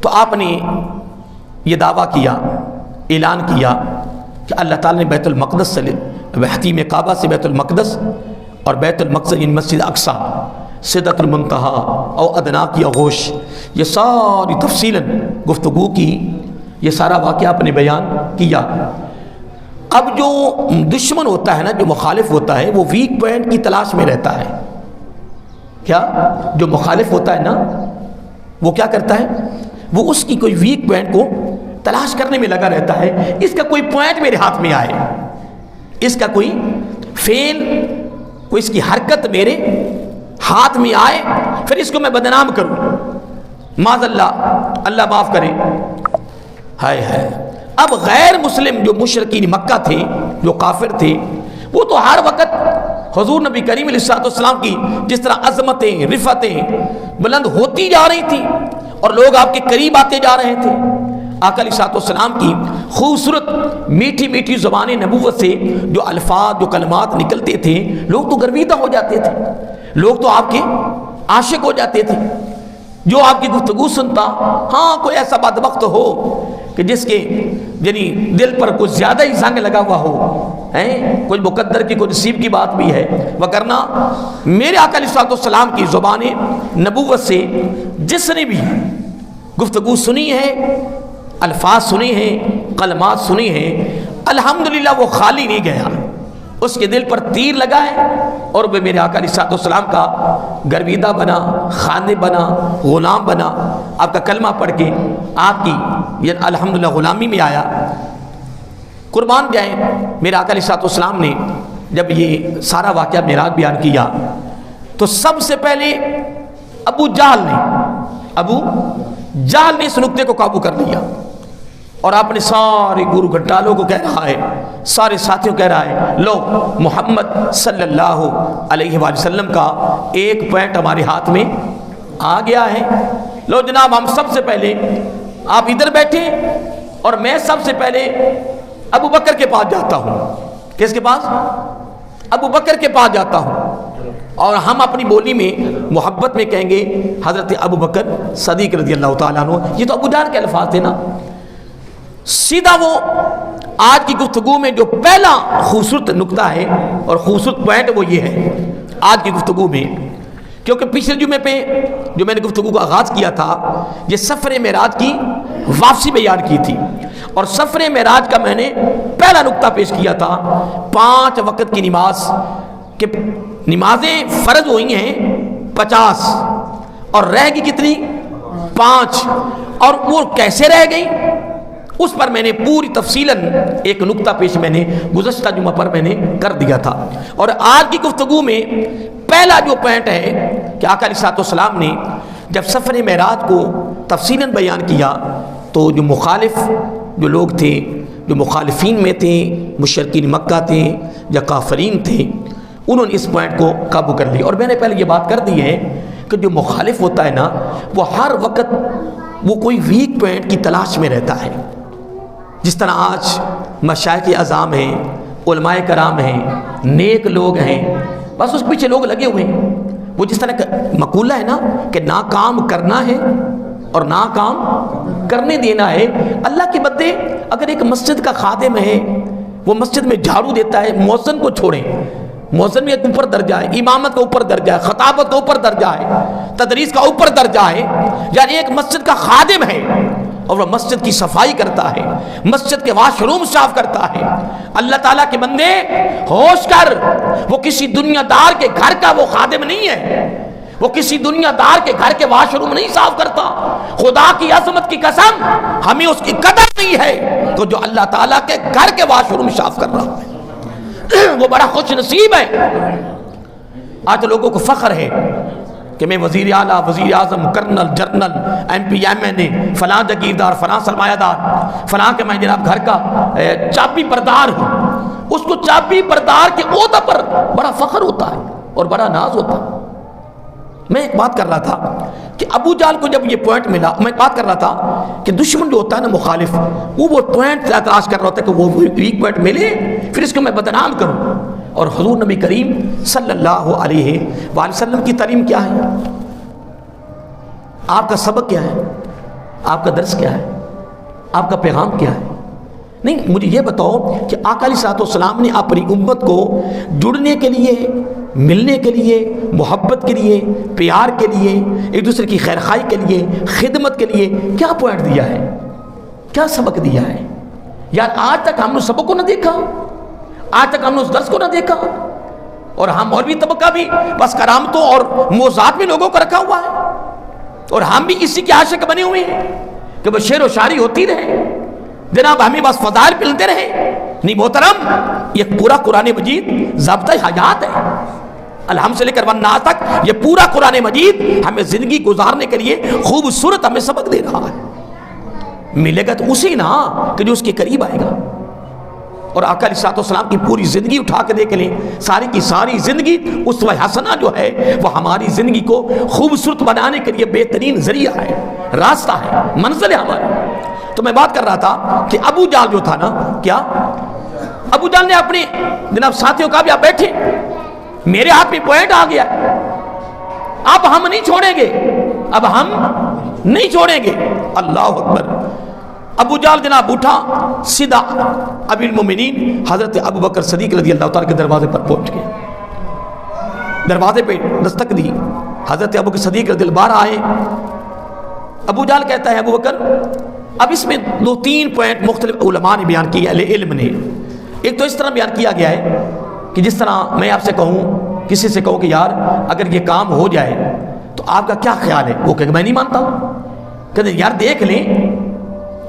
تو آپ نے یہ دعویٰ کیا، اعلان کیا کہ اللہ تعالیٰ نے بیت المقدس سے حتیم کعبہ سے بیت المقدس اور بیت المقدس یعنی مسجد اقصیٰ، سدرۃ المنتہا اور ادنا کی آغوش، یہ ساری تفصیلاً گفتگو کی، یہ سارا واقعہ آپ نے بیان کیا۔ اب جو دشمن ہوتا ہے نا، جو مخالف ہوتا ہے، وہ ویک پوائنٹ کی تلاش میں رہتا ہے۔ کیا؟ جو مخالف ہوتا ہے نا، وہ کیا کرتا ہے؟ وہ اس کی کوئی ویک پوائنٹ کو تلاش کرنے میں لگا رہتا ہے، اس کا کوئی پوائنٹ میرے ہاتھ میں آئے، اس کا کوئی فعل، کوئی اس کی حرکت میرے ہاتھ میں آئے، پھر اس کو میں بدنام کروں، معاذ اللہ معاف کرے۔ ہائے ہائے، اب غیر مسلم جو مشرکین مکہ تھے، جو کافر تھے، وہ تو ہر وقت حضور نبی کریم علیہ السلام کی جس طرح عظمتیں، رفعتیں بلند ہوتی جا رہی تھیں اور لوگ آپ کے قریب آتے جا رہے تھے، آقا علیہ السلام کی خوبصورت میٹھی میٹھی زبان نبوت سے جو الفاظ، جو کلمات نکلتے تھے، لوگ تو گرویدہ ہو جاتے تھے، لوگ تو آپ کے عاشق ہو جاتے تھے۔ جو آپ کی گفتگو سنتا، ہاں کوئی ایسا بدبخت ہو کہ جس کے یعنی دل پر کچھ زیادہ ہی زنگ لگا ہوا ہو، کچھ مقدر کی، کوئی نصیب کی بات بھی ہے، وگرنہ میرے آقا علیہ السلام کی زبان نبوت سے جس نے بھی گفتگو سنی ہے، الفاظ سنے ہیں، کلمات سنے ہیں، الحمدللہ وہ خالی نہیں گیا، اس کے دل پر تیر لگا ہے اور وہ میرے آقا علیہ السلام کا گرویدہ بنا، خادم بنا، غلام بنا، آپ کا کلمہ پڑھ کے آپ کی یہ الحمدللہ غلامی میں آیا۔ قربان جائیں، میرے آقا علیہ السلام نے جب یہ سارا واقعہ معراج بیان کیا تو سب سے پہلے ابو جہل نے اس نکتے کو قابو کر لیا، اور آپ نے سارے گرو گھنٹالوں کو کہہ رہا ہے، سارے ساتھیوں کہہ رہا ہے، لو محمد صلی اللہ علیہ وآلہ وسلم کا ایک پوائنٹ ہمارے ہاتھ میں آ گیا ہے، لو جناب ہم سب سے پہلے، آپ ادھر بیٹھے اور میں سب سے پہلے ابو بکر کے پاس جاتا ہوں۔ کس کے پاس؟ ابو بکر کے پاس جاتا ہوں، اور ہم اپنی بولی میں محبت میں کہیں گے حضرت ابو بکر صدیق رضی اللہ تعالیٰ عنہ۔ یہ تو ابو جہل کے الفاظ تھے نا۔ سیدھا وہ آج کی گفتگو میں جو پہلا خوبصورت نکتہ ہے اور خوبصورت پوائنٹ وہ یہ ہے آج کی گفتگو میں، کیونکہ پچھلے جمعے پہ جو میں نے گفتگو کا آغاز کیا تھا، یہ سفر معراج کی واپسی بیان کی تھی، اور سفر معراج کا میں نے پہلا نکتہ پیش کیا تھا 5 وقت کی نماز، کہ نمازیں فرض ہوئی ہیں 50 اور رہ گئی کتنی؟ 5، اور وہ کیسے رہ گئی اس پر میں نے پوری تفصیلاً ایک نکتہ پیش میں نے گزشتہ جمعہ پر میں نے کر دیا تھا۔ اور آج کی گفتگو میں پہلا جو پوائنٹ ہے کہ آقا علیہ السلام نے جب سفر معراج کو تفصیلاً بیان کیا تو جو مخالف جو لوگ تھے، جو مخالفین میں تھے، مشرکین مکہ تھے یا کافرین تھے، انہوں نے اس پوائنٹ کو قابو کر لیا۔ اور میں نے پہلے یہ بات کر دی ہے کہ جو مخالف ہوتا ہے نا، وہ ہر وقت وہ کوئی ویک پوائنٹ کی تلاش میں رہتا ہے۔ جس طرح آج مشائخ اعظام ہیں، علماء کرام ہیں، نیک لوگ ہیں، بس اس پیچھے لوگ لگے ہوئے ہیں۔ وہ جس طرح مقولہ ہے نا کہ ناکام کرنا ہے اور ناکام کرنے دینا ہے۔ اللہ کے بندے، اگر ایک مسجد کا خادم ہے، وہ مسجد میں جھاڑو دیتا ہے، مؤذن کو چھوڑیں، مؤذن میں ایک اوپر درجہ ہے، امامت کا اوپر درجہ ہے، خطابت کا اوپر درجہ ہے، تدریس کا اوپر درجہ ہے، یعنی ایک مسجد کا خادم ہے اور وہ مسجد کی صفائی کرتا ہے، مسجد کے واش روم صاف کرتا ہے۔ اللہ تعالیٰ کے بندے ہوش کر، وہ کسی دنیا دار کے گھر کا وہ خادم نہیں ہے، وہ کسی دنیا دار کے گھر کے واش روم نہیں صاف کرتا۔ خدا کی عظمت کی قسم، ہمیں اس کی قدر نہیں ہے تو جو اللہ تعالیٰ کے گھر کے واش روم صاف کر رہا ہے وہ بڑا خوش نصیب ہے۔ آج لوگوں کو فخر ہے کہ میں وزیر اعلیٰ، وزیر اعظم، colonel, general, M P, M N A, فلاں جاگیردار، فلاں سرمایہ دار، فلاں کے میں جناب گھر کا چابی بردار ہوں۔ اس کو چابی بردار کے عہدہ پر بڑا فخر ہوتا ہے اور بڑا ناز ہوتا ہے۔ میں ایک بات کر رہا تھا کہ ابو جہل کو جب یہ پوائنٹ ملا، میں ایک بات کر رہا تھا کہ دشمن جو ہوتا ہے نا، مخالف، وہ پوائنٹ تلاش کر رہا ہوتا ہے کہ وہ ویک پوائنٹ ملے، پھر اس کو میں بدنام کروں۔ اور حضور نبی کریم صلی اللہ علیہ وآلہ وسلم کی تعلیم کیا ہے؟ آپ کا سبق کیا ہے؟ آپ کا درس کیا ہے؟ آپ کا پیغام کیا ہے؟ نہیں، مجھے یہ بتاؤ کہ آقا علیہ الصلوۃ والسلام نے اپنی امت کو جڑنے کے لیے، ملنے کے لیے، محبت کے لیے، پیار کے لیے، ایک دوسرے کی خیر خواہی کے لیے، خدمت کے لیے کیا پوائنٹ دیا ہے؟ کیا سبق دیا ہے؟ یار آج تک ہم نے اس سبق کو نہ دیکھا، آج تک ہم نے اس درس کو نہ دیکھا، اور ہم مولوی طبقہ بھی بس کرامتوں اور موضوعات میں لوگوں کو رکھا ہوا ہے، اور ہم بھی اسی کے عاشق بنے ہوئے ہیں کہ بس شعر و شاعری ہوتی رہے، جناب ہمیں بس فضائل ملتے رہے۔ نہیں محترم، یہ پورا قرآن مجید ضابطہ حیات ہے، الحمد سے لے کر والناس تک یہ پورا قرآن مجید ہمیں زندگی گزارنے کے لیے خوبصورت ہمیں سبق دے رہا ہے۔ ملے گا تو اسی نا کہ جو اس کے قریب آئے گا۔ اور آقا علیہ الصلوۃ والسلام کی پوری زندگی اٹھا کے دیکھ لیں، ساری کی ساری زندگی اسوہ حسنہ جو ہے وہ ہماری زندگی کو خوبصورت بنانے کے لیے بہترین ذریعہ ہے، راستہ ہے، منزل ہے ہماری۔ تو میں بات کر رہا تھا کہ ابو جہل جو تھا نا، کیا ابو جہل نے اپنے جناب ساتھیوں کا بھی آپ بیٹھے، میرے ہاتھ میں پوائنٹ آ گیا، اب ہم نہیں چھوڑیں گے، اب ہم نہیں چھوڑیں گے۔ اللہ اکبر۔ ابو جہل جناب اٹھا، سیدھا امیر المومنین حضرت ابو بکر صدیق رضی اللہ تعالیٰ کے دروازے پر پہنچ گئے، دروازے پہ دستک دی، حضرت ابو بکر صدیق رضی اللہ باہر آئے۔ ابو جہل کہتا ہے ابو بکر، اب اس میں 2-3 پوائنٹ مختلف علماء نے بیان کیا، اہل علم نے۔ ایک تو اس طرح بیان کیا گیا ہے کہ جس طرح میں آپ سے کہوں، کسی سے کہوں کہ یار اگر یہ کام ہو جائے تو آپ کا کیا خیال ہے، وہ کہ میں نہیں مانتا، کہتے ہیں یار دیکھ لیں،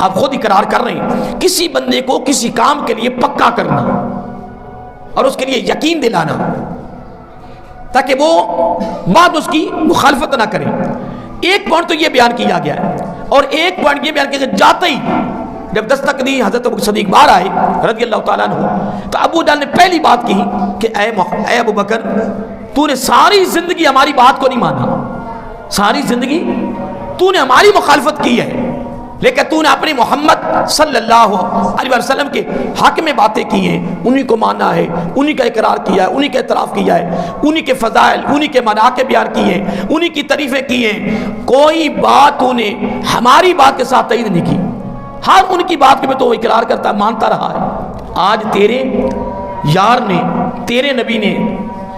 آپ خود اقرار کر رہے ہیں، کسی بندے کو کسی کام کے لیے پکا کرنا اور اس کے لیے یقین دلانا تاکہ وہ بعد اس کی مخالفت نہ کرے۔ ایک پوائنٹ تو یہ بیان کیا گیا ہے، اور ایک پوائنٹ یہ بیان کیا کہ جاتے ہی جب دستک دی حضرت ابو بکر صدیق باہر آئے رضی اللہ تعالیٰ عنہ، تو ابو جہل نے پہلی بات کی کہ اے ابو بکر، تو نے ساری زندگی ہماری بات کو نہیں مانا، ساری زندگی تو نے ہماری مخالفت کی ہے، لیکن تو نے اپنے محمد صلی اللہ علیہ وسلم کے حق میں باتیں کی ہیں، انہی کو مانا ہے، انہی کا اقرار کیا ہے، انہی کا اعتراف کیا ہے، انہی کے فضائل، انہی کے مناقب بیان کی ہیں، انہی کی تعریفیں کی ہیں، کوئی بات تو نے ہماری بات کے ساتھ تائید نہیں کی، ہر ان کی بات کے میں تو اقرار کرتا مانتا رہا ہے۔ آج تیرے یار نے، تیرے نبی نے،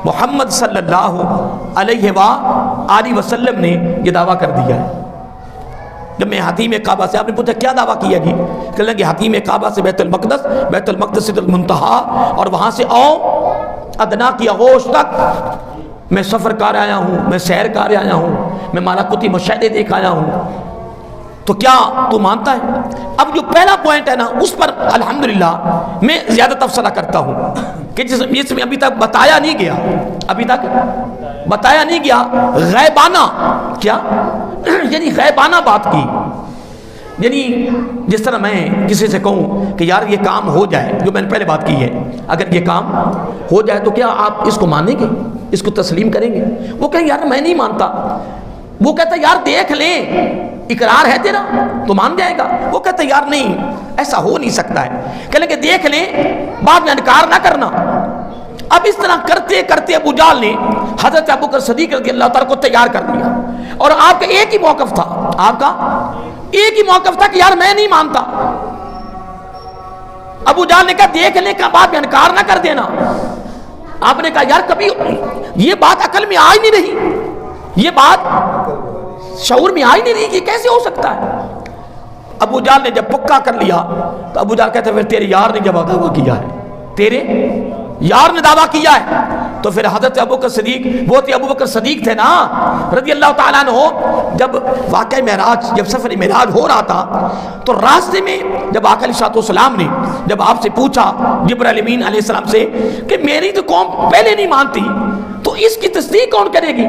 محمد صلی اللہ علیہ وآلہ وسلم نے یہ دعویٰ کر دیا ہے۔ جب میں حتیم کعبہ سے، آپ نے پوچھا کیا دعویٰ کیا جی؟ کہنے لگے حتیم کعبہ سے بیت المقدس، بیت المقدس سے منتہا، اور وہاں سے ادنا کی آغوش تک میں سفر کر آیا ہوں، میں سیر کر آیا ہوں، میں ملکوتی مشاہدے دیکھ آیا ہوں، تو کیا تو مانتا ہے؟ اب جو پہلا پوائنٹ ہے نا، اس پر الحمدللہ میں زیادہ تفصیل کرتا ہوں کہ جس میں ابھی تک بتایا نہیں گیا، ابھی تک بتایا نہیں گیا، غیبانہ کیا یعنی غیبانہ بات کی، یعنی جس طرح میں کسی سے کہوں کہ یار یہ کام ہو جائے، جو میں نے پہلے بات کی ہے، اگر یہ کام ہو جائے تو کیا آپ اس کو مانیں گے، اس کو تسلیم کریں گے؟ وہ کہیں یار میں نہیں مانتا، وہ کہتا ہے یار دیکھ لیں، اقرار ہے تیرا تو مان جائے گا، وہ کہتا ہے یار نہیں ایسا ہو نہیں سکتا ہے، کہ لیں دیکھ لیں بعد میں انکار نہ کرنا۔ اب اس طرح کرتے کرتے ابو جہل نے حضرت ابو بکر صدیق رضی اللہ تعالیٰ کو تیار کر دیا، اور آپ کا ایک ہی موقف تھا، آپ کا ایک ہی موقف تھا کہ یار میں نہیں مانتا۔ ابو جہل نے کہا دیکھ لیں کہ بعد میں انکار نہ کر دینا۔ آپ نے کہا یار کبھی یہ بات عقل میں آئی نہیں رہی، یہ بات شعور میں آئی نہیں رہی کہ کیسے ہو سکتا ہے۔ ابو جہل نے جب پکا کر لیا تو ابو جہل کہتے ہیں پھر تیرے یار نے جب دعویٰ کیا ہے، تیرے یار نے دعویٰ کیا ہے، تو پھر حضرت ابو بکر صدیق، وہ تھے ابو بکر صدیق تھے نا رضی اللہ تعالیٰ عنہ، جب واقعہ معراج، جب سفر معراج ہو رہا تھا تو راستے میں جب آقا علیہ الصلوۃ والسلام نے جب آپ سے پوچھا جبرائیل امین علیہ السلام سے کہ میری تو قوم پہلے نہیں مانتی تو اس کی تصدیق کون کرے گی،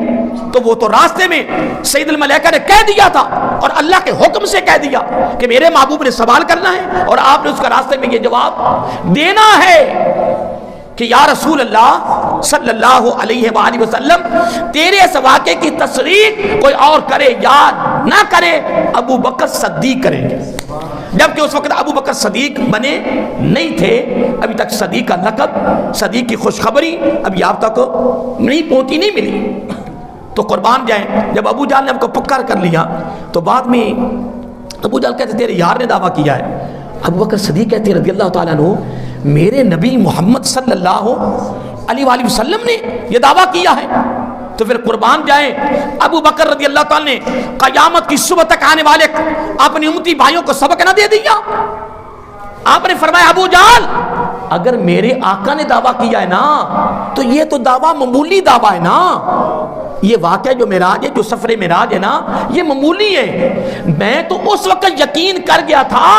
تو وہ تو راستے میں سید الملائکہ نے کہہ دیا تھا اور اللہ کے حکم سے کہہ دیا کہ میرے محبوب نے سوال کرنا ہے اور آپ نے اس کا راستے میں یہ جواب دینا ہے کہ یا رسول اللہ صلی اللہ علیہ وآلہ وسلم تیرے اس واقعے کی تصدیق کوئی اور کرے یا نہ کرے، ابو بکر صدیق کریں گے، جبکہ اس وقت ابو بکر صدیق بنے نہیں تھے، ابھی تک صدیق کا لقب، صدیق کی خوشخبری ابھی آپ تک نہیں پہنچی، نہیں ملی۔ تو قربان جائیں، جب ابو جہل نے ہم کو پکا کر لیا تو بعد میں ابو جہل کہتے تیرے یار نے دعویٰ کیا ہے. ابو بکر صدیق کہتے ہیں رضی اللہ تعالیٰ عنہ میرے نبی محمد صلی اللہ علیہ وآلہ وسلم نے یہ دعویٰ کیا ہے. تو پھر قربان جائیں ابو بکر رضی اللہ تعالیٰ نے قیامت کی صبح تک آنے والے اپنی امتی بھائیوں کو سبق نہ دے دیا. آپ نے فرمایا ابو جہل اگر میرے آقا نے دعویٰ کیا ہے نا تو یہ تو دعویٰ معمولی دعویٰ ہے نا. یہ واقعہ جو معراج ہے، جو سفر معراج ہے نا، یہ معمولی ہے. میں تو اس وقت یقین کر گیا تھا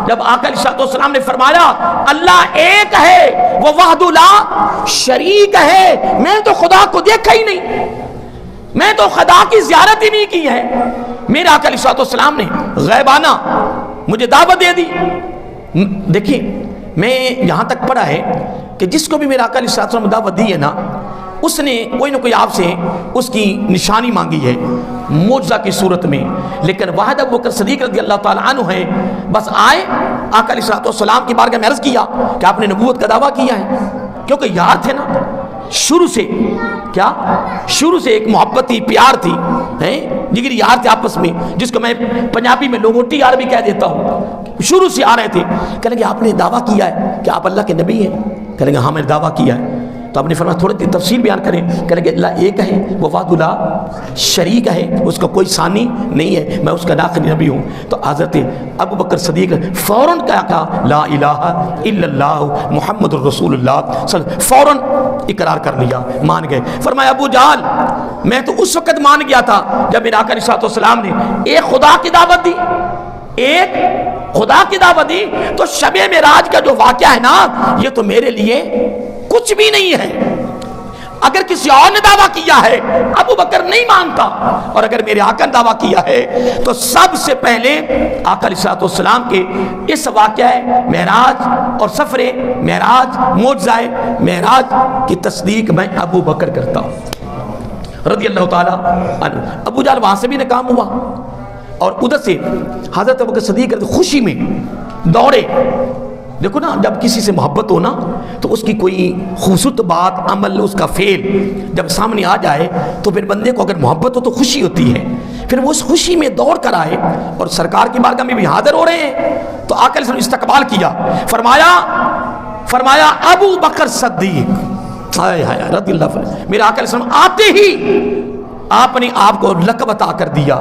جب آقا علیہ السلام نے فرمایا اللہ ایک ہے وہ وحدہ لا شریک ہے. میں تو خدا کو دیکھا ہی نہیں، میں تو خدا کی زیارت ہی نہیں کی ہے. میرے آقا علیہ السلام نے غیبانہ مجھے دعوت دے دی. دیکھیں میں یہاں تک پڑھا ہے کہ جس کو بھی میرے آقا علیہ السلام نے دعوت دی ہے نا، اس نے کوئی نہ کوئی آپ سے اس کی نشانی مانگی ہے معجزہ کی صورت میں. لیکن واحد ابو بکر صدیق رضی اللہ تعالیٰ عنہ ہے، بس آئے آقا علیہ السلام کی بارگاہ میں عرض کیا کہ آپ نے نبوت کا دعویٰ کیا ہے. کیونکہ یار تھے نا شروع سے، کیا شروع سے ایک محبت تھی، پیار تھی، جگری یار تھے آپس میں، جس کو میں پنجابی میں لونگوٹی یار بھی کہہ دیتا ہوں. شروع سے آ رہے تھے. کہنے کہ آپ نے دعویٰ کیا ہے کہ آپ اللہ کے نبی ہیں. کہنے کہ ہاں میں نے دعویٰ کیا ہے. تو آپ نے فرمایا تھوڑی سی تفصیل بیان کریں. کہنے کہ اللہ ایک ہے وہ وحدہ لا شریک ہے، اس کا کوئی ثانی نہیں ہے، میں اس کا داخلی نبی ہوں. تو حضرت ابو بکر صدیق فوراً کہا لا الہ الا اللہ محمد الرسول اللہ، فوراً اقرار کر لیا، مان گئے. فرمایا ابو جہل میں تو اس وقت مان گیا تھا جب میرے آقا علیہ السلام نے ایک خدا کی دعوت دی، ایک خدا کی دعوت دی. تو شب معراج کا جو واقعہ ہے نا یہ تو میرے لیے کچھ بھی نہیں ہے. اگر کسی اور نے دعویٰ کیا ہے ابو بکر نہیں مانتا، اور اگر میرے آقا نے دعویٰ کیا ہے تو سب سے پہلے آقا علیہ السلام کے اس واقعہ معراج اور سفر معراج معجزہ معراج کی تصدیق میں ابو بکر کرتا ہوں رضی اللہ تعالیٰ عنہ. ابو جہل وہاں سے بھی ناکام ہوا اور ادھر سے حضرت ابو بکر صدیق خوشی میں دوڑے. دیکھو نا جب کسی سے محبت ہو نا تو اس کی کوئی خوبصورت بات، عمل، اس کا فعل جب سامنے آ جائے تو پھر بندے کو اگر محبت ہو تو خوشی ہوتی ہے. پھر وہ اس خوشی میں دوڑ کر آئے اور سرکار کی بارگاہ میں بھی حاضر ہو رہے ہیں. تو آقا علیہ السلام استقبال کیا، فرمایا ابو بکر صدیق رضی اللہ عنہ. میرے آقا علیہ السلام آتے ہی آپ نے آپ کو لقب عطا کر دیا،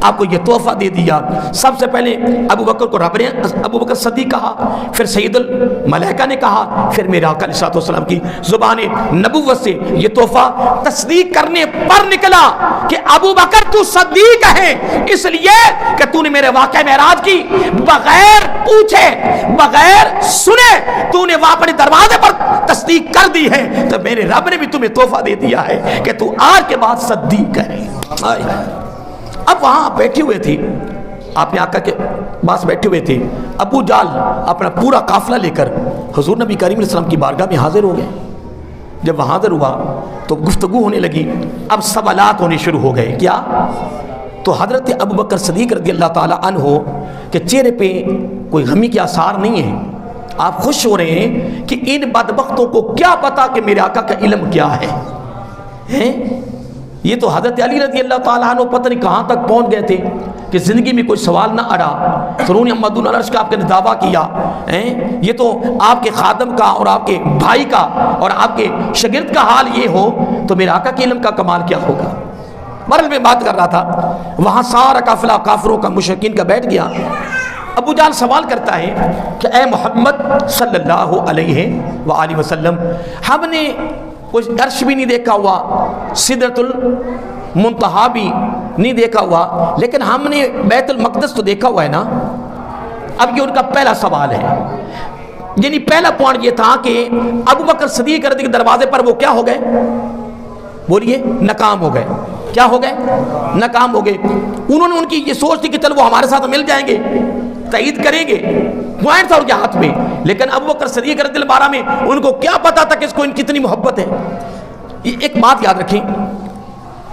آپ کو یہ تحفہ دے دیا. سب سے پہلے ابو بکر کو رب نے ابو بکر صدیق کہا، پھر سید الملائکہ نے کہا، پھر میرے آقا علیہ السلام کی زبان نبوت سے یہ تحفہ تصدیق کرنے پر نکلا کہ ابو بکر تو صدیق ہے، اس لیے کہ تو نے میرے واقعہ معراج کی بغیر پوچھے بغیر سنے تو نے وہ اپنے دروازے پر تصدیق کر دی ہے. تو میرے رب نے بھی تمہیں تحفہ دے دیا ہے کہ تو آج کے بعد صدیق ہے. اب وہاں بیٹھے ہوئے تھے، آپ نے آقا کے پاس بیٹھے ہوئے تھے. ابو جہل اپنا پورا قافلہ لے کر حضور نبی کریم علیہ السلام کی بارگاہ میں حاضر ہو گئے. جب وہ حاضر ہوا تو گفتگو ہونے لگی. اب سوالات ہونے شروع ہو گئے. کیا؟ تو حضرت ابو بکر صدیق رضی اللہ تعالیٰ عنہ کے چہرے پہ کوئی غمی کے آثار نہیں ہیں. آپ خوش ہو رہے ہیں کہ ان بدبختوں کو کیا پتا کہ میرے آقا کا علم کیا ہے. یہ تو حضرت علی رضی اللہ تعالیٰ عنہ پتہ نہیں کہاں تک پہنچ گئے تھے کہ زندگی میں کوئی سوال نہ اڑا. فرون محمد العرش کا آپ نے دعویٰ کیا. یہ تو آپ کے خادم کا اور آپ کے بھائی کا اور آپ کے شاگرد کا حال یہ ہو تو میرے آقا کے علم کا کمال کیا ہوگا. بہرحال میں بات کر رہا تھا، وہاں سارا قافلہ کافروں کا مشرکین کا بیٹھ گیا. ابو جہل سوال کرتا ہے کہ اے محمد صلی اللہ علیہ وآلہ وسلم، ہم نے کچھ عرش بھی نہیں دیکھا ہوا، سدرۃ المنتہا بھی نہیں دیکھا ہوا، لیکن ہم نے بیت المقدس تو دیکھا ہوا ہے نا. اب یہ ان کا پہلا سوال ہے. یعنی پہلا پوائنٹ یہ تھا کہ ابو بکر صدیق رضی کے دروازے پر وہ کیا ہو گئے؟ بولیے ناکام ہو گئے. کیا ہو گئے؟ ناکام ہو گئے. انہوں نے ان کی یہ سوچ تھی کہ چل وہ ہمارے ساتھ مل جائیں گے، تائید کریں گے، پوائنٹ تھا ان کے ہاتھ میں. لیکن ابو بکر صدیق رضی اللہ بارہ میں ان کو کیا پتا تھا کہ اس کو ان کتنی محبت ہے. ایک بات یاد رکھیں،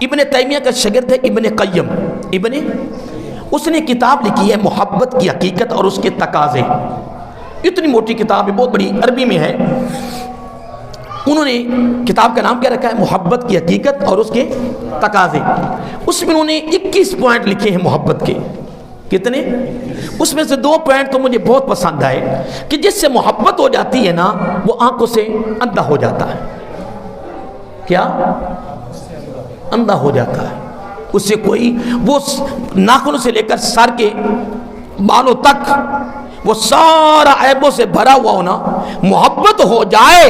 ابن تیمیہ کا شاگرد ہے ابن قیم. اس نے کتاب لکھی ہے محبت کی حقیقت اور اس کے تقاضے. اتنی موٹی کتاب ہے، بہت بڑی، عربی میں ہے. انہوں نے کتاب کا نام کیا رکھا ہے؟ محبت کی حقیقت اور اس کے تقاضے. اس میں انہوں نے 21 پوائنٹ لکھے ہیں محبت کے. کتنے؟ اس میں سے 2 پوائنٹ تو مجھے بہت پسند آئے کہ جس سے محبت ہو جاتی ہے نا وہ آنکھوں سے اندھا ہو جاتا ہے. کیا؟ اندھا ہو جاتا ہے. اس سے کوئی وہ ناخنوں سے لے کر سر کے بالوں تک وہ سارا عیبوں سے بھرا ہوا ہونا، محبت ہو جائے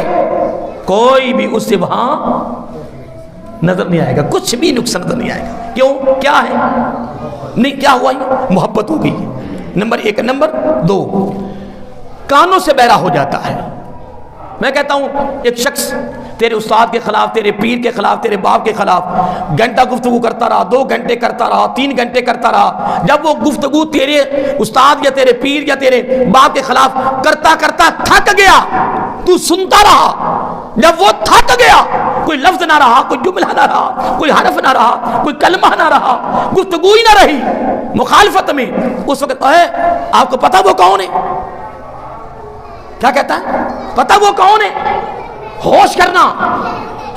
کوئی بھی اس سے وہاں نظر نہیں آئے گا، کچھ بھی نقصان نظر نہیں آئے گا. کیوں؟ کیا ہے؟ نہیں کیا ہوا؟ محبت ہو گئی. نمبر 1. نمبر 2، کانوں سے بہرا ہو جاتا ہے. میں کہتا ہوں ایک شخص تیرے استاد کے خلاف، تیرے پیر کے خلاف، تیرے باپ کے خلاف گھنٹہ گفتگو کرتا رہا، 2 گھنٹے کرتا رہا، 3 گھنٹے کرتا رہا. جب وہ گفتگو تیرے استاد یا تیرے پیر یا تیرے باپ کے خلاف کرتا کرتا تھک گیا، تو سنتا رہا. جب وہ تھک گیا، کوئی لفظ نہ رہا، کوئی جملہ نہ رہا، کوئی حرف نہ رہا، کوئی کلمہ نہ رہا، گفتگو ہی نہ رہی مخالفت میں، اس وقت آپ کو پتا وہ کون ہے؟ کیا کہتا ہے؟ پتا وہ کون ہے؟ ہوش کرنا،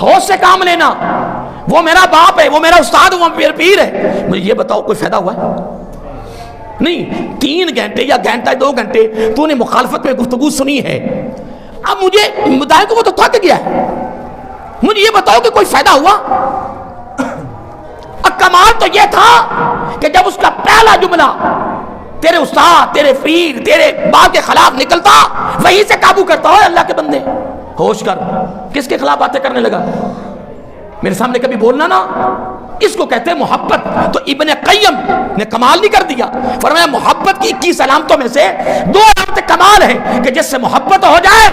ہوش سے کام لینا. وہ میرا باپ ہے، وہ میرا استاد، وہ میرا پیر ہے. مجھے یہ بتاؤ کوئی فائدہ ہوا ہے؟ نہیں. 3 گھنٹے یا گھنٹہ 2 گھنٹے تو نے مخالفت میں گفتگو سنی ہے. اب مجھے بتائے کہ وہ تو تھک گیا ہے، مجھے یہ بتاؤ کہ کوئی فائدہ ہوا؟ اب کمال تو یہ تھا کہ جب اس کا پہلا جملہ تیرے استاد، تیرے پیر، تیرے باپ کے خلاف نکلتا، وہیں سے قابو کرتا. ہو اللہ کے بندے ہوش کر، کس کے خلاف باتیں کرنے لگا؟ میرے سامنے کبھی بولنا نا. اس کو کہتے ہیں محبت. تو ابن قیم نے کمال نہیں کر دیا، فرمایا محبت کی 21 علامتوں میں سے 2 علامتیں کمال ہیں کہ جس سے محبت ہو جائے،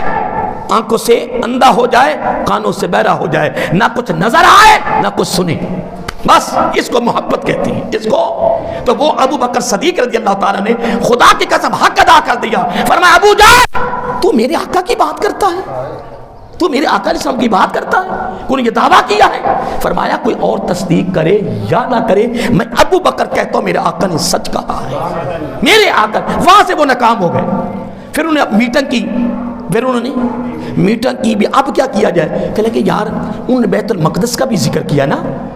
آنکھوں سے اندھا ہو جائے، کانوں سے بہرا ہو جائے، نہ کچھ نظر آئے نہ کچھ سنے. بس اس کو محبت کہتی ہیں. اس کو تو وہ ابو بکر صدیق رضی اللہ تعالیٰ نے خدا کی قسم حق ادا کر دیا. فرمایا ابو جان تو میرے آقا کی بات کرتا ہے، تو میرے آقا علیہ السلام کی بات کرتا ہے. انہوں نے یہ دعویٰ کیا ہے. فرمایا کوئی اور تصدیق کرے یا نہ کرے، میں ابو بکر کہتا ہوں میرے آقا نے سچ کہا ہے. میرے آقا. وہاں سے وہ ناکام ہو گئے. پھر انہوں نے میٹنگ کی، پھر انہوں نے میٹنگ کی بھی. اب کیا کیا جائے؟ کہ لگے یار انہوں نے بیت المقدس کا بھی ذکر کیا نا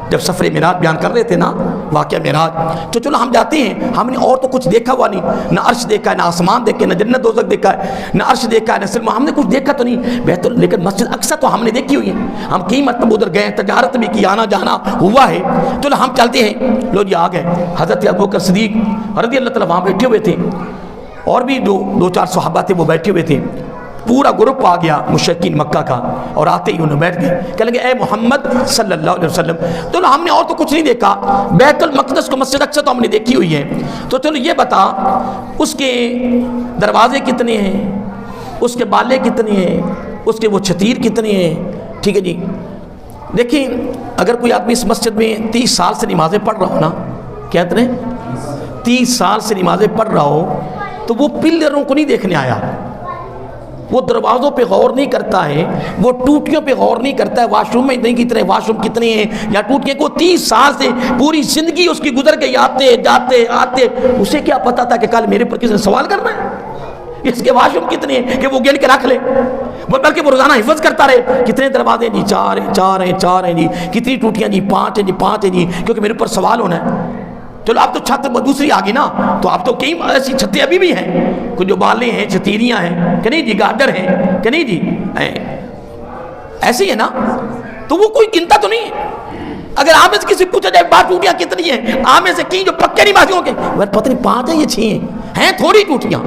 جب سفر معراج بیان کر رہے تھے نا، واقعہ معراج. تو چلو ہم جاتے ہیں، ہم نے اور تو کچھ دیکھا ہوا نہیں، نہ عرش دیکھا ہے، نہ آسمان دیکھے، نہ جنت دوزخ دیکھا ہے، نہ عرش دیکھا ہے، نہ سلم، ہم نے کچھ دیکھا تو نہیں. لیکن مسجد اقصیٰ تو ہم نے دیکھی ہوئی ہے، ہم کئی مرتبہ ادھر گئے، تجارت بھی کی، آنا جانا ہوا ہے. چلو ہم چلتے ہیں. لو جی آ گئے. حضرت ابوبکر صدیق رضی اللہ تعالیٰ وہاں بیٹھے ہوئے تھے، اور بھی 2-4 صحابہ تھے وہ بیٹھے ہوئے تھے. پورا گروپ آ گیا مشرکین مکہ کا، اور آتے ہی انہوں بیٹھ گئے. کہنے لگے اے محمد صلی اللہ علیہ وسلم، تو ہم نے اور تو کچھ نہیں دیکھا، بیت المقدس کو مسجد اقصیٰ تو ہم نے دیکھی ہوئی ہے، تو چلو یہ بتا اس کے دروازے کتنے ہیں، اس کے بالے کتنے ہیں، اس کے وہ چھتیر کتنے ہیں. ٹھیک ہے جی. دیکھیں اگر کوئی آدمی اس مسجد میں 30 سال سے نمازیں پڑھ رہا ہو نا، کیا اتنے 30 سال سے نمازیں پڑھ رہا ہو، تو وہ پلروں کو نہیں دیکھنے آیا، وہ دروازوں پہ غور نہیں کرتا ہے، وہ ٹوٹیوں پہ غور نہیں کرتا ہے، واش روم میں نہیں کتنے واش روم کتنے ہیں یا ٹوٹیاں کو. 30 سال سے پوری زندگی اس کی گزر گئی، آتے جاتے آتے. اسے کیا پتا تھا کہ کل میرے پر کسی نے سوال کرنا ہے؟ اس کے واش روم کتنے ہیں کہ وہ گن کے رکھ لے، بلکہ وہ روزانہ حفظ کرتا رہے. کتنے دروازے جی؟ 4 ہیں جی. کتنی ٹوٹیاں جی؟ 5 ہیں جی. 5 ہیں جی، کیونکہ میرے اوپر سوال ہونا ہے. چلو اب تو چھت دوسری آ گئی نا، تو اب تو کئی ایسی چھتیں ابھی بھی ہیں، کچھ جو بالیں ہیں، چھتیریاں ہیں کہ نہیں جی، گارڈر ہیں کہ نہیں جی، ایسی ہے نا. تو وہ کوئی گنتا تو نہیں ہے. اگر آپ میں سے کسی پوچھا جائے بات ٹوٹیاں کتنی ہیں، آپ میں سے کئی جو پکے نمازی ہوں گے پتہ نہیں 5 ہیں یا 6 ہیں تھوڑی ٹوٹیاں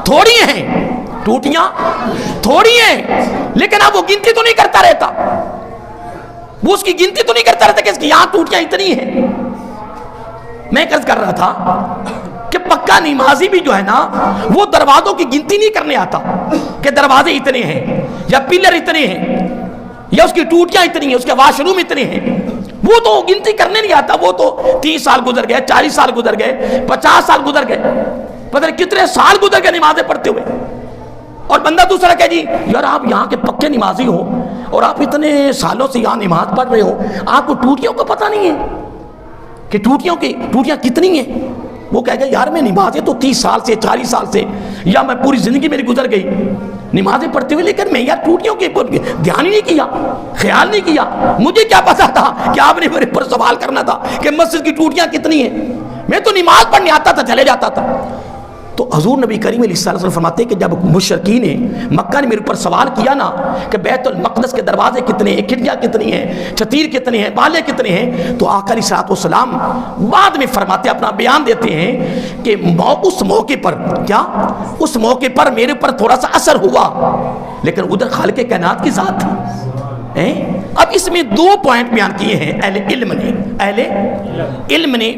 تھوڑی ہیں، ٹوٹیاں تھوڑی ہیں، لیکن اب وہ گنتی تو نہیں کرتا رہتا، وہ اس کی گنتی تو نہیں کرتا رہتا کہ اس کی یہاں ٹوٹیاں اتنی ہیں. میں عرض کر رہا تھا کہ پکا نمازی بھی جو ہے نا وہ دروازوں کی گنتی نہیں کرنے آتا کہ دروازے اتنے ہیں یا پلر اتنے ہیں یا اس کی ٹوٹیاں اتنی ہیں، اس کے واش روم اتنے ہیں. وہ تو گنتی کرنے نہیں آتا. وہ تو 30 سال گزر گئے، 40 سال گزر گئے، 50 سال گزر گئے، پتہ نہیں کتنے سال گزر گئے نمازیں پڑھتے ہوئے. اور بندہ دوسرا کہ جی یار آپ یہاں کے پکے نمازی ہو اور آپ اتنے سالوں سے یہاں نماز پڑھ رہے ہو، آپ کو ٹوٹیوں کا پتہ نہیں ہے کہ ٹوٹیاں کتنی ہیں. وہ کہے گا یار میں نمازیں تو 30 سال سے 40 سال سے یا میں پوری زندگی میری گزر گئی نمازیں پڑھتے ہوئے، لیکن میں یار ٹوٹیوں کے دھیان ہی نہیں کیا، خیال نہیں کیا. مجھے کیا پتا تھا کہ آپ نے میرے پر سوال کرنا تھا کہ مسجد کی ٹوٹیاں کتنی ہیں. میں تو نماز پڑھنے آتا تھا چلے جاتا تھا۔ تو حضور نبی کریم علیہ السلام فرماتے ہیں کہ جب مشرکین مکہ نے میرے اوپر سوال کیا نا کہ بیت المقدس کے دروازے کتنے ہیں، کھڑکیاں کتنی ہیں، چتیر کتنے ہیں، بالے کتنے ہیں، تو آقا علیہ السلام بعد میں فرماتے اپنا بیان دیتے ہیں کہ اس موقع پر کیا، اس موقع پر میرے اوپر تھوڑا سا اثر ہوا، لیکن ادھر خالق کائنات کی ذات تھی۔ اب اس میں دو پوائنٹ بیان کیے ہیں اہل علم نے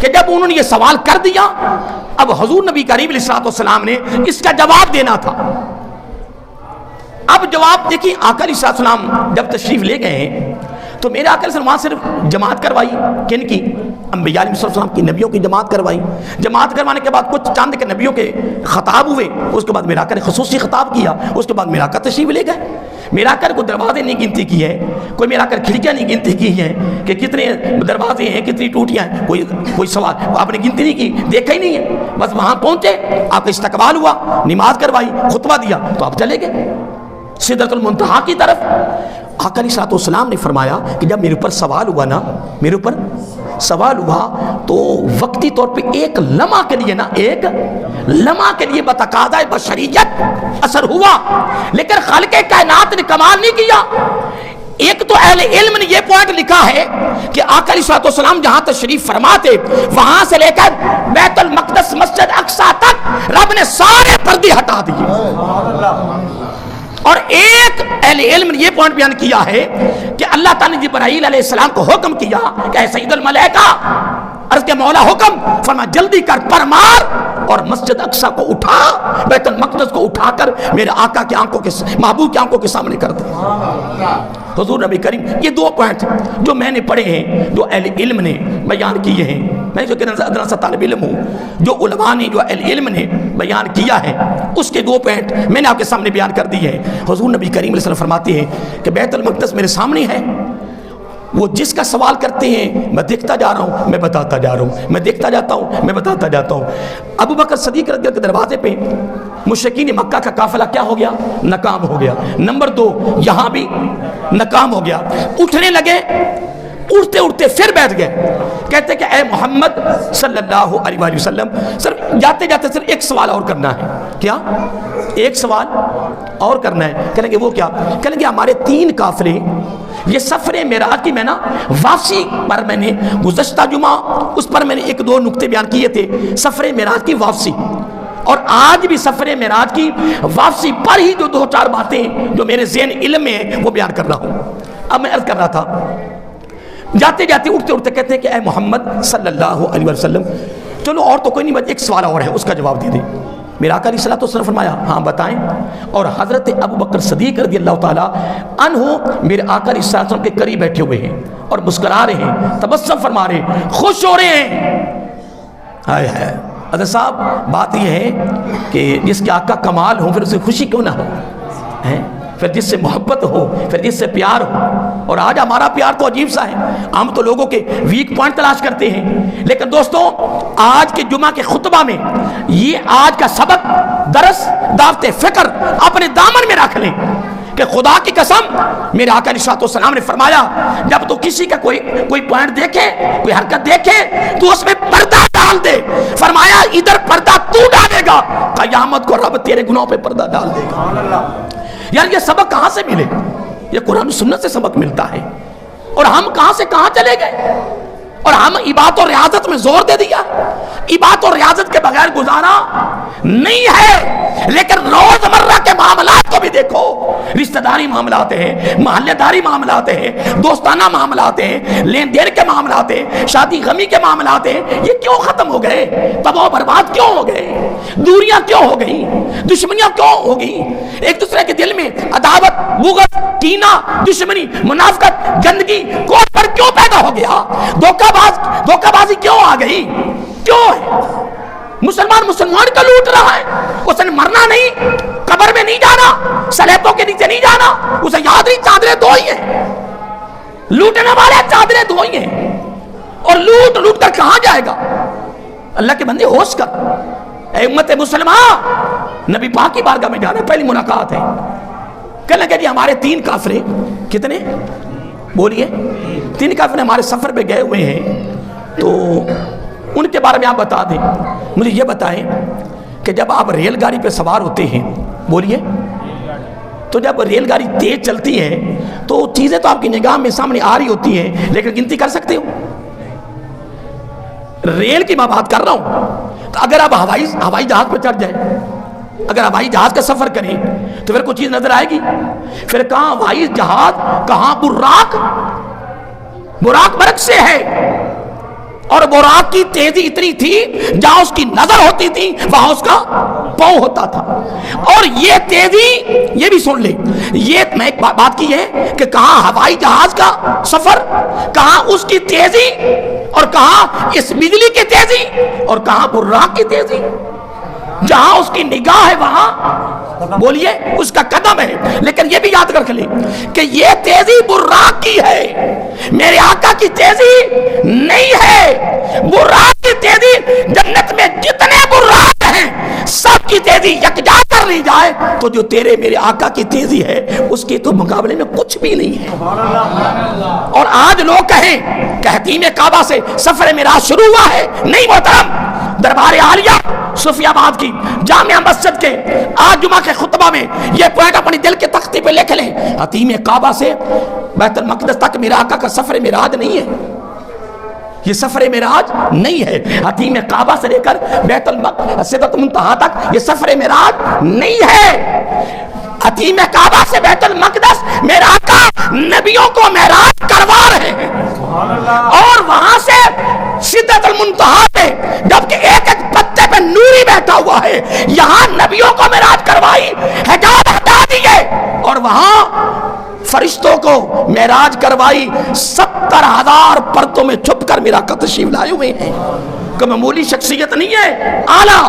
کہ جب انہوں نے یہ سوال کر دیا، اب حضور نبی کریم علیہ السلام نے اس کا جواب دینا تھا۔ اب جواب دیکھیں، آقا علیہ السلام جب تشریف لے گئے ہیں تو میرے آقا علیہ السلام صرف جماعت کروائی، کن کی؟ انبیاء علیہ السلام کی، نبیوں کی جماعت کروائی۔ جماعت کروانے کے بعد کچھ چاند کے نبیوں کے خطاب ہوئے، اس کے بعد میرے آقا نے خصوصی خطاب کیا، اس کے بعد میرے آقا تشریف لے گئے۔ میرا آقا کو دروازے نہیں گنتی کی ہے، کوئی میرا آقا کھڑکیاں نہیں گنتی کی ہیں کہ کتنے دروازے ہیں، کتنی ٹوٹیاں ہیں، کوئی سوال آپ نے گنتی نہیں کی، دیکھا ہی نہیں ہے۔ بس وہاں پہنچے، آپ کا استقبال ہوا، نماز کروائی، خطبہ دیا، تو آپ چلے گئے سدرۃ المنتہا کی طرف۔ آقا علیہ السلام نے فرمایا کہ جب میرے اوپر سوال ہوا نا، میرے اوپر سوال ہوا تو وقتی طور پہ ایک لمحہ کے لیے نا، ایک لمحہ کے لیے بتقاضۂ بشریت اثر ہوا، لیکن خالق کائنات نے کمال نہیں کیا۔ ایک تو اہل علم نے یہ پوائنٹ لکھا ہے کہ آقا علیہ السلام جہاں تشریف فرما تھے وہاں سے لے کر بیت المقدس مسجد اقصی تک رب نے سارے پردے ہٹا دیے۔ اور ایک اہل علم نے یہ پوائنٹ بیان کیا ہے کہ اللہ تعالیٰ نے جبرائیل علیہ السلام کو حکم کیا کہ اے سید الملائکہ، عرض کے مولا حکم فرما جلدی کر پر مار اور مسجد اقصی کو اٹھا، بیت المقدس کو اٹھا کر میرے آقا کی آنکھوں کے، محبوب کی آنکھوں کے سامنے کر دے۔ حضور نبی کریم، یہ دو پوائنٹ جو میں نے پڑھے ہیں، جو اہل علم نے بیان کیے ہیں، میں جو کہ ادنا سا طالب علم ہوں، جو علماء نے، جو اہل علم نے بیان کیا ہے، اس کے دو پوائنٹ میں نے آپ کے سامنے بیان کر دیے ہیں۔ حضور نبی کریم علیہ السلام فرماتے ہیں کہ بیت المقدس میرے سامنے ہے، وہ جس کا سوال کرتے ہیں میں دیکھتا جا رہا ہوں، میں بتاتا جا رہا ہوں، میں دیکھتا جاتا ہوں، میں بتاتا جاتا ہوں۔ ابو بکر صدیق رضی اللہ کے دروازے پہ مشرکین مکہ کا قافلہ کیا ہو گیا؟ ناکام ہو گیا۔ نمبر دو، یہاں بھی ناکام ہو گیا۔ اٹھنے لگے، اٹھتے اٹھتے پھر بیٹھ گئے، کہتے کہ اے محمد صلی اللہ علیہ وآلہ وسلم، صرف جاتے جاتے صرف ایک سوال اور کرنا ہے۔ کیا؟ ایک سوال اور کرنا ہے۔ کہیں گے وہ کیا؟ کہیں گے ہمارے 3 قافلے، یہ سفر معراج کی میں نا واپسی پر میں نے گزشتہ جمعہ اس پر میں نے 1-2 نکتے بیان کیے تھے، سفر معراج کی واپسی، اور آج بھی سفر معراج کی واپسی پر ہی جو 2-4 باتیں جو میرے ذہن علم میں ہیں وہ بیان کر رہا ہوں۔ اب میں عرض کر رہا تھا، جاتے جاتے اٹھتے اٹھتے کہتے ہیں کہ اے محمد صلی اللہ علیہ وسلم، چلو اور تو کوئی نہیں، بس ایک سوال اور ہے، اس کا جواب دے دیں۔ میرا آقا علیہ الصلوۃ والسلام فرمایا ہاں بتائیں، اور حضرت ابو بکر صدیق رضی اللہ تعالیٰ عنہ میرے آقا علیہ السلام کے قریب بیٹھے ہوئے ہیں اور مسکرا رہے ہیں، تبسم فرما رہے ہیں، خوش ہو رہے ہیں۔ ہائے ہائے حضرت صاحب، بات یہ ہے کہ جس کے آقا کمال ہو پھر اسے خوشی کیوں نہ ہو، پھر جس سے محبت ہو، پھر جس سے پیار ہو۔ اور آج ہمارا پیار تو عجیب سا ہے، ہم تو لوگوں کے ویک پوائنٹ تلاش کرتے ہیں، لیکن دوستوں آج کے جمعہ کے خطبہ میں یہ آج کا سبق، درس، دعوت فکر اپنے دامن میں رکھ لیں کہ خدا کی قسم میرے آقا علیہ السلام نے فرمایا جب تو کسی کا کوئی پوائنٹ دیکھے، کوئی حرکت دیکھے تو اس میں پردہ ڈال دے۔ فرمایا ادھر پردہ تو ڈالے گا، قیامت کو رب تیرے گناہوں پہ پردہ ڈال دے گا۔ یار یہ سبق کہاں سے ملے؟ یہ قرآن و سنت سے سبق ملتا ہے، اور ہم کہاں سے کہاں چلے گئے، اور ہم عبادت و ریاضت میں زور دے دیا۔ عبادت و ریاضت کے بغیر گزارا نہیں ہے، لیکن روزمرہ کے معاملات کو بھی دیکھو، رشتہ داری معاملات ہیں، محلہ داری معاملات ہیں، دوستانہ معاملات ہیں، لین دین کے معاملات ہیں، شادی غمی کے معاملات ہیں، یہ کیوں ختم ہو گئے؟ تباہ و برباد کیوں ہو گئے؟ دوریاں کیوں ہو گئی؟ دشمنیاں کیوں ہو گئی؟ ایک دوسرے کے دل میں عداوت، بغض، کینہ، دشمنی، منافقت، گندگی، کوفر کیوں پیدا ہو گیا؟ دھوکہ بازی کیوں آ گئی؟ کیوں ہے؟ مسلمان کا لوٹ رہا ہے، اس نے مرنا نہیں، قبر میں نہیں جانا، سلیبوں کے نیچے نہیں جانا، اسے یاد نہیں چادریں دھوئی ہیں، لوٹنے والے چادریں دھوئی ہیں، اور لوٹ کر کہاں جائے گا؟ اللہ کے بندے ہوش کر، اے امت مسلمہ، نبی پاک کی بارگاہ میں جانا پہلی ملاقات ہے۔ کہنے لگے جی ہمارے 3 کافرے، کتنے بولیے؟ 3 کافرے ہمارے سفر پہ گئے ہوئے ہیں، تو ان کے بارے میں آپ بتا دیں. مجھے یہ بتائیں کہ جب آپ ریل گاڑی پہ سوار ہوتے ہیں، بولیے، تو جب ریل گاڑی تیز چلتی ہے تو چیزیں تو آپ کی نگاہ میں سامنے آ رہی ہوتی ہیں، لیکن گنتی کر سکتے ہو؟ ریل کی میں بات کر رہا ہوں. تو اگر آپ ہوائی جہاز پہ چڑھ جائیں، اگر ہوائی جہاز کا سفر کریں تو پھر کوئی چیز نظر آئے گی؟ پھر کہاں ہوائی جہاز، کہاں براق برق سے ہے، اور براق کی تیزی اتنی تھی جہاں اس کی نظر ہوتی تھی وہاں اس کا پاؤں ہوتا تھا. اور یہ تیزی، یہ بھی سن لیں، یہ میں ایک بات کی ہے کہ کہاں ہوائی جہاز کا سفر، کہاں اس کی تیزی، اور کہاں اس بجلی کی تیزی، اور کہاں براق کی تیزی. جہاں اس کی نگاہ ہے وہاں بولیے اس کا قدم ہے. لیکن یہ بھی یاد رکھ لیں کہ یہ تیزی براق کی ہے، میرے آقا کی تیزی نہیں ہے. براق کی تیزی، جنت میں جتنے براق ہیں سب کی تیزی یکجا کر لی جائے تو جو تیرے میرے آقا کی تیزی ہے اس کے تو مقابلے میں کچھ بھی نہیں ہے. اور آج لوگ کہیں کہ حتیم کعبہ سے سفر معراج شروع ہوا ہے. نہیں محترم، دربار عالیہ صوفیہ آباد کی جامع مسجد کے آج جمعہ کے خطبہ میں یہ پوائنٹ اپنی دل کے تختی پہ لکھ لیں. حتیم کعبہ سے بیت المقدس تک میرے آقا کا سفر معراج نہیں ہے، یہ سفر معراج نہیں ہے. حتیم کعبہ سے لے کر بیت المقدس سدرۃ المنتہا تک یہ سفر معراج نہیں ہے. حتیم کعبہ سے بیت المقدس میرا آقا نبیوں کو معراج کروا رہے ہیں، اور وہاں سے سدرۃ المنتہا پہ جبکہ ایک ایک پتے پہ نوری بیٹھا ہوا ہے، یہاں نبیوں کو معراج کروائی، حجاب ہٹا دیے، اور وہاں فرشتوں کو معراج کروائی. 70,000 پردوں میں چھپ کر میرا آقا تشریف لائے ہوئے ہیں. کہ معمولی شخصیت نہیں ہے، اعلیٰ،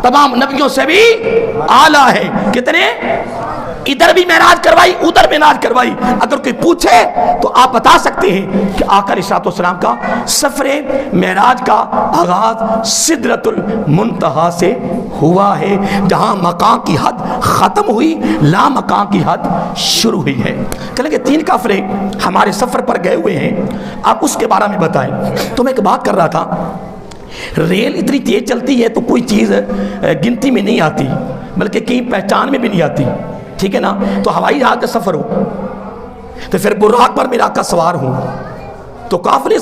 تمام نبیوں سے بھی اعلیٰ ہے. کتنے؟ ادھر بھی معراج کروائی، ادھر معراج کروائی. اگر کوئی پوچھے تو آپ بتا سکتے ہیں کہ آقا علیہ السلام کا سفر معراج کا آغاز سدرۃ المنتہا سے ہوا ہے، جہاں مقام کی حد ختم ہوئی، لا مقام کی حد شروع ہوئی ہے. کہنے کہ 3 کافرے ہمارے سفر پر گئے ہوئے ہیں، آپ اس کے بارے میں بتائیں. تو میں ایک بات کر رہا تھا، ریل اتنی تیز چلتی ہے تو کوئی چیز گنتی میں نہیں آتی، بلکہ کہیں پہچان میں بھی نہیں آتی، ٹھیک ہے نا. تو ہوائی جہاز کا سفر ہو تو پھر براق پر میرا آقا سوار ہوں تو قافلے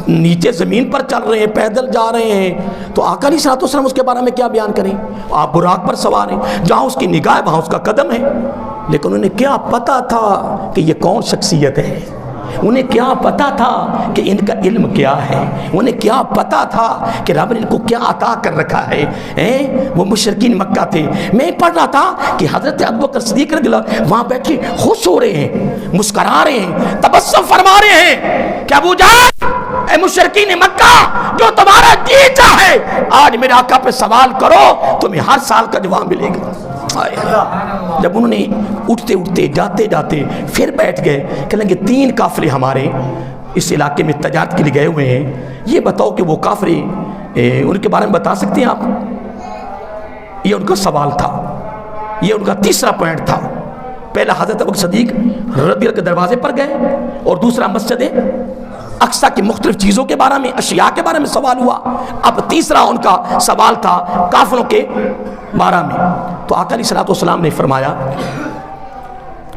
نیچے زمین پر چل رہے ہیں، پیدل جا رہے ہیں، تو آقا علیہ السلام اس کے بارے میں کیا بیان کریں؟ آپ براق پر سوار ہیں، جہاں اس کی نگاہ وہاں اس کا قدم ہے. لیکن انہیں کیا پتا تھا کہ یہ کون شخصیت ہے؟ انہیں کیا پتا تھا کہ ان کا علم کیا ہے؟ انہیں کیا پتا تھا کہ رب نے ان کو کیا عطا کر رکھا ہے؟ وہ مشرکین مکہ تھے. میں پڑھ رہا تھا کہ حضرت ابوبکر صدیق رضی اللہ وہاں بیٹھ کے خوش ہو رہے ہیں، مسکرا رہے ہیں، تبسم فرما رہے ہیں کہ ابو جہل، اے مشرکین مکہ، جو تمہارا جی چاہے آج میرے آقا پہ سوال کرو، تمہیں ہر سال کا جواب ملے گا. جب انہوں نے اٹھتے اٹھتے جاتے جاتے پھر بیٹھ گئے، کہنے لگے 3 کافرے ہمارے اس علاقے میں تجارت کے لیے گئے ہوئے ہیں، یہ بتاؤ کہ وہ کافرے ان کے بارے میں بتا سکتے ہیں آپ؟ یہ ان کا سوال تھا، یہ ان کا تیسرا پوائنٹ تھا. پہلا حضرت ابوبکر صدیق رضی اللہ کے دروازے پر گئے، اور دوسرا مسجد اقصیٰ کی مختلف چیزوں کے بارے میں، اشیاء کے بارے میں سوال ہوا. اب تیسرا ان کا سوال تھا کافروں کے بارے میں. تو آقا علیہ السلام نے فرمایا،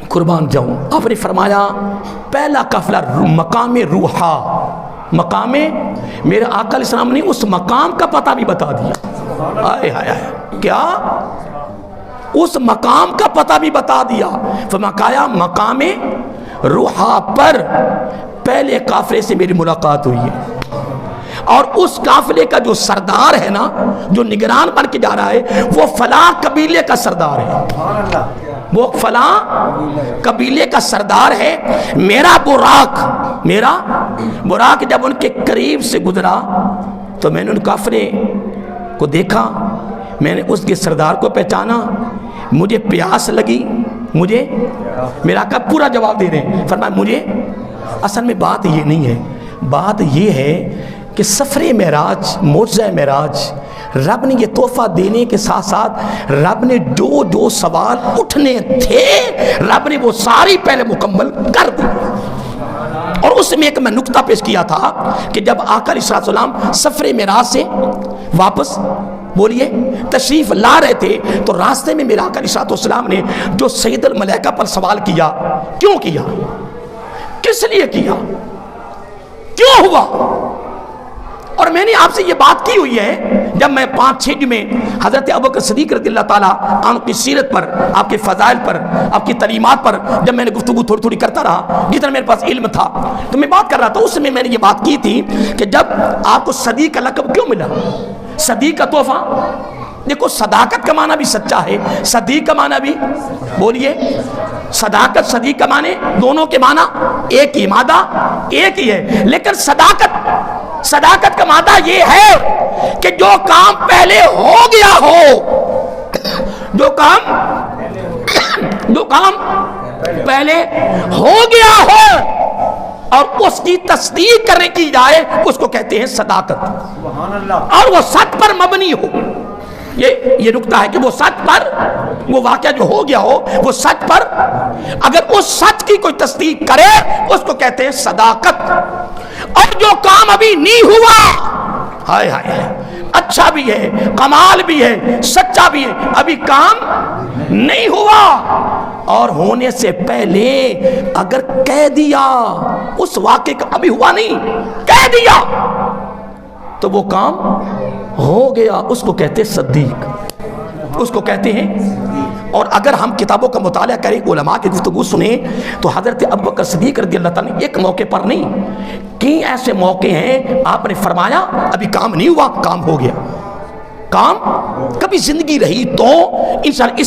قربان جاؤں، آپ نے فرمایا پہلا قافلہ مقام روحا، مقام میرے آقا علیہ السلام نے اس مقام کا پتہ بھی بتا دیا. آئے ہائے ہائے، کیا اس مقام کا پتہ بھی بتا دیا. فرمایا مقام روحا پر پہلے قافلے سے میری ملاقات ہوئی ہے، اور اس قافلے کا جو سردار ہے نا، جو نگران بن کے جا رہا ہے، وہ فلاں قبیلے کا سردار ہے، وہ فلاں قبیلے کا سردار ہے. میرا براق جب ان کے قریب سے گزرا تو میں نے ان کافرے کو دیکھا، میں نے اس کے سردار کو پہچانا، مجھے پیاس لگی، مجھے میرا کا پورا جواب دے رہے ہیں. فرمایا مجھے اصل میں بات یہ نہیں ہے، بات یہ ہے کہ سفر معراج، معجزہ معراج، رب نے یہ تحفہ دینے کے ساتھ ساتھ رب نے جو سوال اٹھنے تھے رب نے وہ ساری پہلے مکمل کر دی. اور اس میں ایک میں نکتہ پیش کیا تھا کہ جب آقا علیہ السلام سفر معراج سے واپس بولیے تشریف لا رہے تھے تو راستے میں میرا آقا علیہ السلام نے جو سید الملائکہ پر سوال کیا، کیوں کیا، کس لیے کیا، کیوں ہوا؟ اور میں نے آپ سے یہ بات کی ہوئی ہے جب میں 5-6 جمعے حضرت ابوبکر صدیق رضی اللہ تعالیٰ عنہ کی سیرت پر، آپ کے فضائل پر، آپ کی تعلیمات پر جب میں نے گفتگو تھوڑی تھوڑی کرتا رہا جتنا میرے پاس علم تھا تو میں بات کر رہا تھا، اس میں نے یہ بات کی تھی کہ جب آپ کو صدیق کا لقب کیوں ملا، صدیق کا تحفہ، دیکھو صداقت کا معنی بھی سچا ہے، صدیق کا معنی بھی بولیے، صداقت صدیق کا معنی دونوں کے معنی ایک ہی، مادہ ایک ہی ہے، لیکن صداقت کا مادہ یہ ہے کہ جو کام پہلے ہو گیا ہو، جو کام پہلے ہو گیا ہو اور اس کی تصدیق کرنے کی جائے اس کو کہتے ہیں صداقت، اور وہ سچ پر مبنی ہو، یہ نکتہ ہے کہ وہ سچ پر، وہ واقعہ جو ہو گیا ہو وہ سچ پر، اگر اس سچ کی کوئی تصدیق کرے اس کو کہتے ہیں صداقت، اور جو کام ابھی نہیں ہوا، ہائے ہائے اچھا بھی ہے، کمال بھی ہے، سچا بھی ہے، ابھی کام نہیں ہوا، اور ہونے سے پہلے اگر کہہ دیا اس واقعے کا ابھی ہوا نہیں، کہہ دیا تو وہ کام ہو گیا، اس کو کہتے ہیں صدیق، اس کو کہتے ہیں۔ اور اگر ہم کتابوں کا مطالعہ کریں، علماء کی گفتگو سنیں تو حضرت ابوبکر صدیق رضی اللہ تعالیٰ نے ایک موقع پر نہیں، کئی ایسے موقع ہیں آپ نے فرمایا ابھی کام نہیں ہوا، کام ہو گیا، کام کبھی زندگی رہی تو انشاءاللہ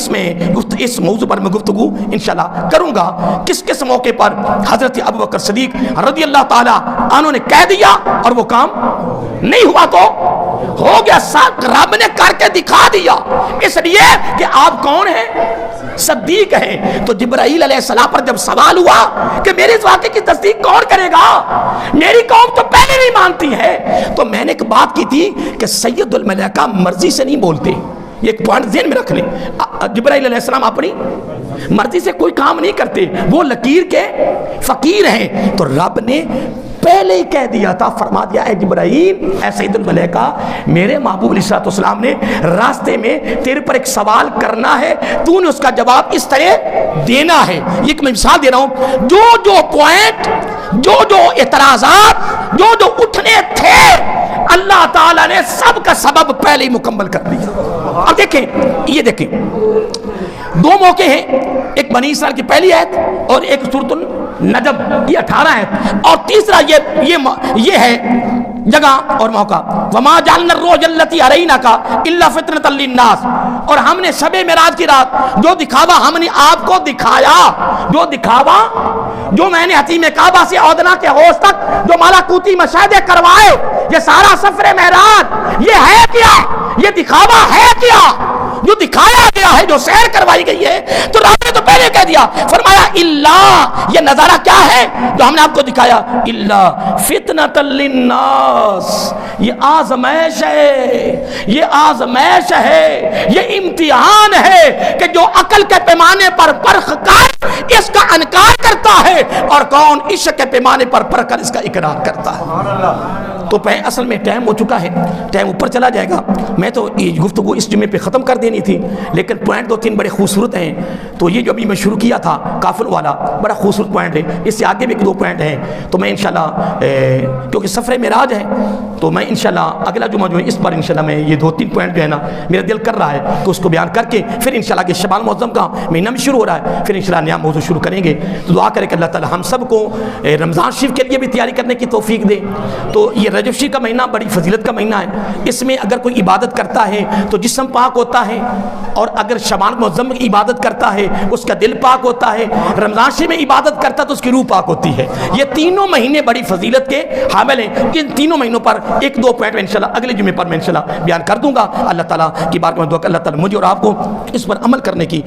اس موضوع پر میں گفتگو انشاءاللہ کروں گا، کس کس موقع پر حضرت ابوبکر صدیق رضی اللہ تعالیٰ عنہ نے کہہ دیا اور وہ کام نہیں ہوا تو ہو گیا، رب نے کر کے دکھا دیا، اس لیے کہ آپ کون ہیں، صدیق ہیں۔ تو جبرائیل علیہ السلام پر جب سوال ہوا کہ میرے اس واقعے کی تصدیق کون کرے گا، میری قوم تو پہلے نہیں مانتی ہے، تو میں نے ایک بات کی تھی کہ سید الملائکہ مرضی سے نہیں بولتے، یہ ایک پوائنٹ ذہن میں رکھ لیں، جبرائیل علیہ السلام اپنی مرضی سے کوئی کام نہیں کرتے، وہ لکیر کے فقیر ہیں، تو رب نے پہلے ہی کہہ دیا تھا، فرما دیا اے جبرائیل، اے سید الملائکہ، میرے محبوب علیہ السلام نے راستے میں تیرے پر ایک سوال کرنا ہے، تو نے اس کا جواب اس طرح دینا ہے۔ یہ میں مثال دے رہا ہوں، جو پوائنٹ، جو اعتراضات، جو اٹھنے تھے، اللہ تعالیٰ نے سب کا سبب پہلے ہی مکمل کر دیا۔ اب دیکھیں، یہ دیکھیں، دو موقع ہیں، ایک بنی اسرائیل کی پہلی آیت اور ایک سورۃ النجم، یہ 18 ہے، اور تیسرا یہ ہے جگہ اور موقع، وما جعلنا الروج التي اریناک الا فتنة للناس، اور ہم نے شب معراج کی رات جو دکھاوا ہم نے آپ کو دکھایا، جو دکھاوا جو میں نے حتیم کعبہ سے ادنا کے حوض تک جو مالاکوتی مشاہدے کروائے، یہ سارا سفر معراج یہ ہے کیا، یہ دکھاوا ہے کیا، جو دکھایا گیا ہے، جو سیر کروائی گئی ہے، تو رب نے تو پہلے کہہ دیا، فرمایا اللہ، یہ نظارہ کیا ہے جو ہم نے آپ کو دکھایا، اللہ فتنۃ للناس، یہ آزمائش ہے، یہ آزمائش ہے، یہ امتحان ہے کہ جو عقل کے پیمانے پر پرکھ کر اس کا انکار کرتا ہے اور کون عشق کے پیمانے پر پرکھ کر اس کا اقرار کرتا ہے۔ تو اصل میں ٹائم ہو چکا ہے، ٹائم اوپر چلا جائے گا، میں تو یہ گفتگو اس جمعے پہ ختم کر دینی تھی، لیکن پوائنٹ 2-3 بڑے خوبصورت ہیں، تو یہ جو ابھی میں شروع کیا تھا کافر والا بڑا خوبصورت پوائنٹ ہے، اس سے آگے بھی 1-2 پوائنٹ ہیں، تو میں انشاءاللہ کیونکہ سفر معراج ہے تو میں انشاءاللہ اگلا جمعہ جو ہے اس پر انشاءاللہ میں یہ 2-3 پوائنٹ جو ہے نا میرا دل کر رہا ہے کہ اس کو بیان کر کے پھر انشاءاللہ کہ شعبان معظم کا مہینہ بھی شروع ہو رہا ہے، پھر انشاءاللہ نیا موضوع شروع کریں گے، تو دعا کرے کہ اللہ تعالی ہم سب کو رمضان شریف کے لیے بھی تیاری کرنے کی توفیق دے۔ تو یہ رجب شریف کا مہینہ بڑی فضیلت کا مہینہ ہے، اس میں اگر کوئی عبادت کرتا ہے تو جسم پاک ہوتا ہے، اور اگر شعبان معظم کی عبادت کرتا ہے اس کا دل پاک ہوتا ہے، رمضان شریف میں عبادت کرتا ہے تو اس کی روح پاک ہوتی ہے۔ یہ تینوں مہینے بڑی فضیلت کے حامل ہیں، ان تینوں مہینوں پر 1-2 پوائنٹ میں انشاءاللہ اگلے جمعے پر میں انشاءاللہ بیان کر دوں گا۔ اللہ تعالیٰ کی بارگاہ میں دعا کہ اللہ تعالیٰ مجھے اور آپ کو اس پر عمل کرنے کی